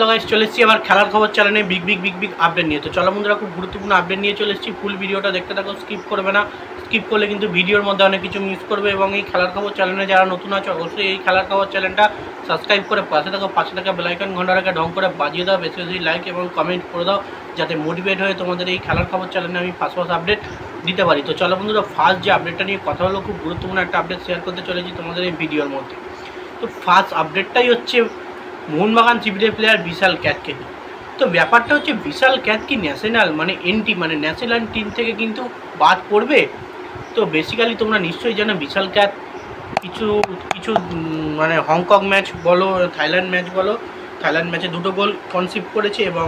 তো গাইস চলে এসেছি আবার খেলার খবর চ্যানেলে বিগ আপডেট নিয়ে। তো চলো বন্ধুরা, খুব গুরুত্বপূর্ণ আপডেট নিয়ে চলে এসেছি। ফুল ভিডিওটা দেখতে থাকো, স্কিপ করবে না। স্কিপ করলে কিন্তু ভিডিওর মধ্যে অনেক কিছু মিস করবে। এবং এই খেলার খবর চ্যানেলে যারা নতুন আছে অবশ্যই এই খেলার খবর চ্যানেলটা সাবস্ক্রাইব করে পাশে থাকা বেল আইকন ঘন্টাটাকে ঢং করে বাজিয়ে দাও। বেশি বেশি লাইক এবং কমেন্ট করে দাও, যাতে মোটিভেট হয়ে তোমাদের এই খেলার খবর চ্যানেলে আমি ফার্স্ট আপডেট দিতে পারি। তো চলো বন্ধুরা, ফার্স্ট যে আপডেটটা নিয়ে কথা হলো, খুব গুরুত্বপূর্ণ একটা আপডেট শেয়ার করতে চলেছি তোমাদের এই ভিডিওর মধ্যে। তো ফার্স্ট আপডেটটাই হচ্ছে মোহনবাগান শিবিরের প্লেয়ার বিশাল ক্যাটকে নিয়ে। তো ব্যাপারটা হচ্ছে বিশাল ক্যাট কি ন্যাশনাল ন্যাশনাল টিম থেকে কিন্তু বাদ পড়বে। তো বেসিক্যালি তোমরা নিশ্চয়ই জানো বিশাল ক্যাট কিছু কিছু মানে হংকং ম্যাচ বলো, থাইল্যান্ড ম্যাচ বলো, থাইল্যান্ড ম্যাচে 2টো গোল কনসিভ করেছে এবং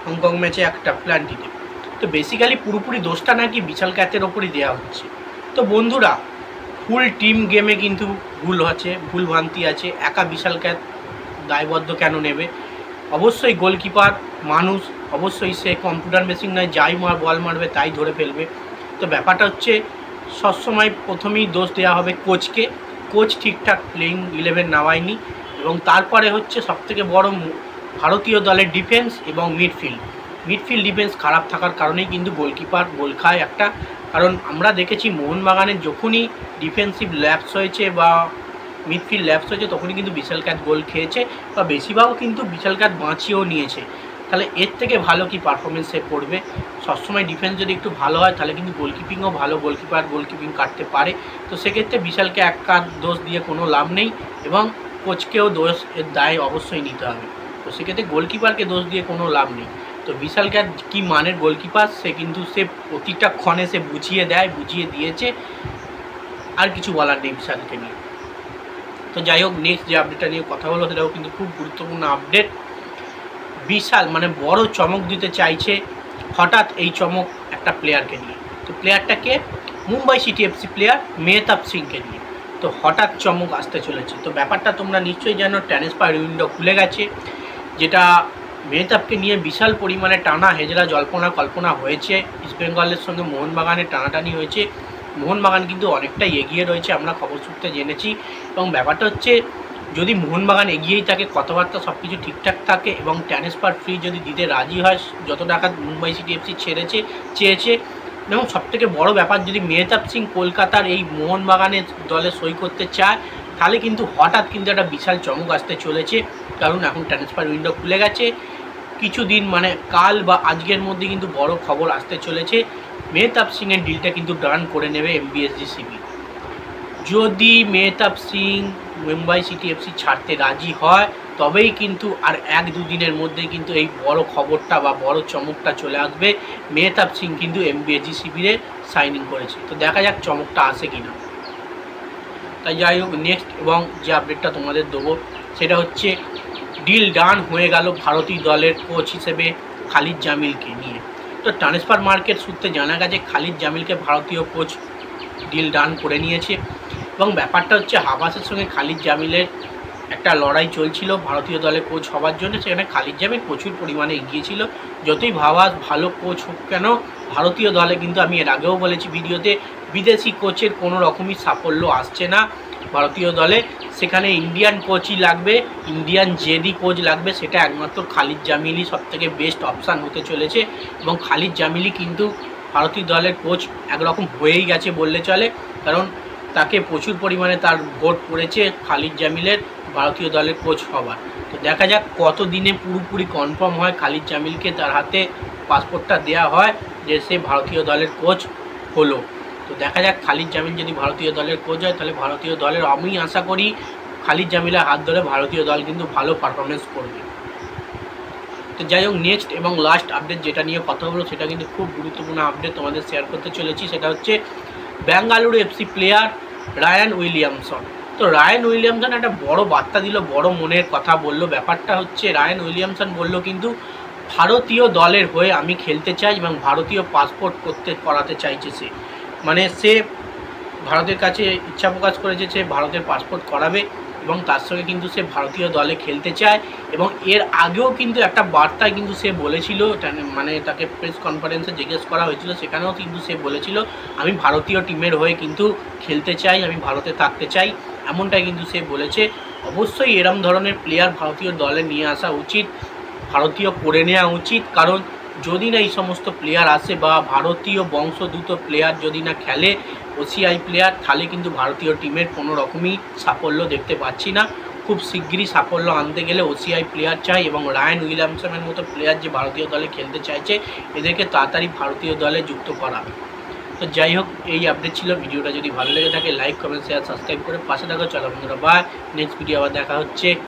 হংকং ম্যাচে একটা প্ল্যান্টিতে। তো বেসিক্যালি পুরোপুরি দোষটা নাকি বিশাল ক্যাটের ওপরই দেওয়া হচ্ছে। তো বন্ধুরা, ফুল টিম গেমে কিন্তু ভুল ভ্রান্তি আছে। একা বিশাল ক্যাট দায়বদ্ধ কেন নেবে? অবশ্যই গোলকিপার মানুষ, অবশ্যই সে কম্পিউটার মেশিন নয়, যাই বল মারবে তাই ধরে ফেলবে। তো ব্যাপারটা হচ্ছে সবসময় প্রথমেই দোষ দেওয়া হবে কোচকে। কোচ ঠিকঠাক প্লেইং 11 নামায়নি। এবং তারপরে হচ্ছে সবথেকে বড় ভারতীয় দলের ডিফেন্স এবং মিডফিল্ড ডিফেন্স খারাপ থাকার কারণেই কিন্তু গোলকিপার গোল খায় একটা। কারণ আমরা দেখেছি মোহনবাগানের যখনই ডিফেন্সিভ ল্যাপস হয়েছে বা মিডফিল্ড ল্যাপস হয়েছে তখনই কিন্তু বিশাল ক্যাট গোল খেয়েছে, বা বেশিরভাগও কিন্তু বিশাল ক্যাট বাঁচিয়েও নিয়েছে। তাহলে এর থেকে ভালো কি পারফরমেন্স সে করবে? সবসময় ডিফেন্স যদি একটু ভালো হয় তাহলে কিন্তু গোলকিপিংও ভালো, গোলকিপিং কাটতে পারে। তো সেক্ষেত্রে বিশালকে এক কাজ দোষ দিয়ে কোনো লাভ নেই এবং কোচকেও এর দায় অবশ্যই নিতে হবে। তো সেক্ষেত্রে গোলকিপারকে দোষ দিয়ে কোনো লাভ নেই। তো বিশাল ক্যাট কী মানের গোলকিপার, সে কিন্তু সে প্রতিটা ক্ষণে সে বুঝিয়ে দিয়েছে। আর কিছু বলার নেই বিশালকে নিয়ে। তো যাই হোক, নেক্সট যে আপডেটটা নিয়ে কথা হলো সেটাও কিন্তু খুব গুরুত্বপূর্ণ আপডেট। বিশাল বড় চমক দিতে চাইছে হঠাৎ এই চমক একটা প্লেয়ারকে নিয়ে। তো প্লেয়ারটাকে Mumbai city FC player Mehtab সিংকে নিয়ে। তো হঠাৎ চমক আসতে চলেছে। তো ব্যাপারটা তোমরা নিশ্চয়ই জানো, ট্রান্সফার উইন্ডো খুলে গেছে, যেটা মেহতাবকে নিয়ে বিশাল পরিমাণে টানা হেজরা কল্পনা হয়েছে। ইস্টবেঙ্গলের সঙ্গে মোহনবাগানের টানাটানি হয়েছে। মোহনবাগান কিন্তু অনেকটাই এগিয়ে রয়েছে, আমরা খবর সূত্রে জেনেছি। এবং ব্যাপারটা হচ্ছে, যদি মোহনবাগান এগিয়েই থাকে, কথাবার্তা সব কিছু ঠিকঠাক থাকে এবং ট্রান্সফার ফ্রি যদি দিতে রাজি হয়, যত টাকা মুম্বাই সিটি এফসি চেয়েছে, এবং সবথেকে বড় ব্যাপার, যদি মেহতাব সিং কলকাতার এই মোহনবাগানের দলে সই করতে চায়, তাহলে কিন্তু হঠাৎ কিন্তু একটা বিশাল চমক আসতে চলেছে। কারণ এখন ট্রান্সফার উইন্ডো খুলে গেছে, কিছুদিন কাল বা আজকের মধ্যে কিন্তু বড় খবর আসতে চলেছে। মেহতাব সিংয়ের ডিলটা কিন্তু ডান করে নেবে এমবিএসজিসিবি। যদি মেহতাব সিং মুম্বাই সিটি এফসি ছাড়তে রাজি হয়, তবেই কিন্তু আর 1-2 দিনের মধ্যেই কিন্তু এই বড় খবরটা বা বড় চমকটা চলে আসবে। মেহতাব সিং কিন্তু এমবিএসজিসিবিরে সাইনিং করেছে। তো দেখা যাক চমকটা আসে কিনা। তাই যাই হোক, নেক্সট এবং যে আপডেটটা তোমাদের দেবো সেটা হচ্ছে ডিল ডান হয়ে গেল ভারতীয় দলের কোচ হিসেবে খালিদ জামিলকে নিয়ে। তো ট্রান্সফার মার্কেট সূত্রে জানা গেছে খালিদ জামিলকে ভারতীয় কোচ ডিল ডান করে নিয়েছে। এবং ব্যাপারটা হচ্ছে, হাবাসের সঙ্গে খালিদ জামিলের একটা লড়াই চলছিল ভারতীয় দলে কোচ হওয়ার জন্য। সেখানে খালিদ জামিল প্রচুর পরিমাণে এগিয়েছিল। যতই হাবাস ভালো কোচ হোক কেন, ভারতীয় দলে কিন্তু আমি এর আগেও বলেছি ভিডিওতে, বিদেশি কোচের কোনো রকমই সাফল্য আসছে না ভারতীয় দলে। সেখানে ইন্ডিয়ান কোচই লাগবে, ইন্ডিয়ান জেডি কোচ লাগবে। সেটা একমাত্র খালিদ জামিলই সবথেকে বেস্ট অপশান হতে চলেছে। এবং খালিদ জামিলই কিন্তু ভারতীয় দলের কোচ একরকম হয়েই গেছে বললে চলে, কারণ তাকে প্রচুর পরিমাণে তার ভোট পড়েছে খালিদ জামিলের ভারতীয় দলের কোচ হবার। তো দেখা যাক কত দিনে পুরোপুরি কনফার্ম হয়, খালিদ জামিলকে তার হাতে পাসপোর্টটা দেওয়া হয় যে সে ভারতীয় দলের কোচ হলো। তো দেখা যাক খালিদ জামিল যদি ভারতীয় দলের কোচ হয়, তাহলে ভারতীয় দলের, আমি আশা করি খালিদ জামিলের হাত ধরে ভারতীয় দল কিন্তু ভালো পারফরমেন্স করবে। তো যাই হোক, নেক্সট এবং লাস্ট আপডেট যেটা নিয়ে কথা হলো সেটা কিন্তু খুব গুরুত্বপূর্ণ আপডেট তোমাদের শেয়ার করতে চলেছি। সেটা হচ্ছে Bengaluru FC player Ryan Williamson. তো রায়ান উইলিয়ামসন একটা বড় বার্তা দিল, বড় মনের কথা বলল। ব্যাপারটা হচ্ছে, রায়ান উইলিয়ামসন বলল কিন্তু ভারতীয় দলের হয়ে আমি খেলতে চাই এবং ভারতীয় পাসপোর্ট করাতে চাইছে সে। সে ভারতের কাছে ইচ্ছা প্রকাশ করেছে, সে ভারতের পাসপোর্ট করাবে এবং তার সঙ্গে কিন্তু সে ভারতীয় দলে খেলতে চায়। এবং এর আগেও কিন্তু একটা বার্তায় কিন্তু সে বলেছিল, তাকে প্রেস কনফারেন্সে জিজ্ঞেস করা হয়েছিল, সেখানেও কিন্তু সে বলেছিল আমি ভারতীয় টিমের হয়ে কিন্তু খেলতে চাই, আমি ভারতে থাকতে চাই, এমনটাই কিন্তু সে বলেছে। অবশ্যই এরম ধরনের প্লেয়ার ভারতীয় দলে নিয়ে আসা উচিত, ভারতীয় করে নেওয়া উচিত। কারণ যদি না এই সমস্ত প্লেয়ার আসে বা ভারতীয় বংশোদ্ভূত প্লেয়ার যদি না খেলে ওসিআই প্লেয়ার, তাহলে কিন্তু ভারতীয় টিমের কোনো রকমই সাফল্য দেখতে পাচ্ছি না। খুব শিগগিরই সাফল্য আনতে গেলে ওসিআই প্লেয়ার চাই, এবং রায়ান উইলিয়ামসনের মতো প্লেয়ার যে ভারতীয় দলে খেলতে চাইছে এদেরকে তাড়াতাড়ি ভারতীয় দলে যুক্ত করা। তো যাই হোক, এই আপডেট ছিল। ভিডিওটা যদি ভালো লেগে থাকে লাইক কমেন্ট শেয়ার সাবস্ক্রাইব করে পাশে থাকো। চলো বন্ধুরা, বাই। নেক্সট ভিডিও আবার দেখা হচ্ছে।